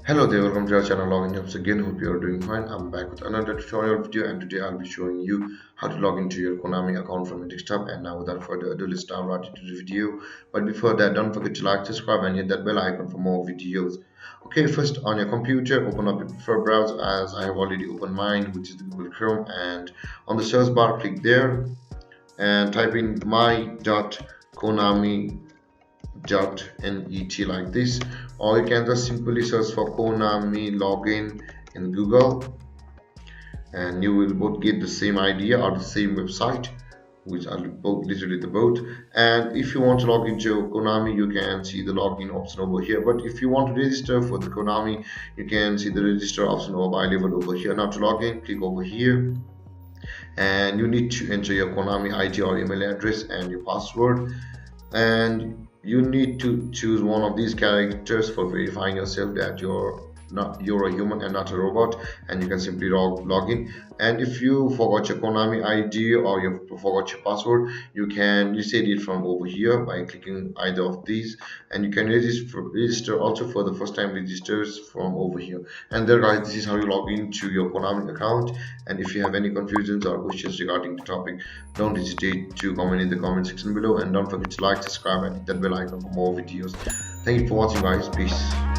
Hello there, welcome to our channel Login Helps again. Hope you are doing fine. I'm back with another tutorial video, and today I'll be showing you how to log into your Konami account from your desktop. And now without further ado, let's dive right into the video. But before that, don't forget to like, subscribe and hit that bell icon for more videos. Okay, first on your computer, open up your preferred browser as I have already opened mine, which is the Google Chrome, and on the search bar click there and type in my.konami .net like this, or you can just simply search for Konami login in Google and you will both get the same idea or the same website, which are both literally the both. And if you want to log into Konami, you can see the login option over here, but if you want to register for the Konami, you can see the register option available over here. Now to log in, click over here and you need to enter your Konami ID or email address and your password, and you need to choose one of these characters for verifying yourself that you're a human and not a robot, and you can simply log in. And if you forgot your Konami ID or you forgot your password, you can reset it from over here by clicking either of these, and you can register also for the first time registers from over here. And there guys, this is how you log into your Konami account. And if you have any confusions or questions regarding the topic, don't hesitate to comment in the comment section below, and don't forget to like, subscribe and hit that bell icon for more videos. Thank you for watching guys. Peace.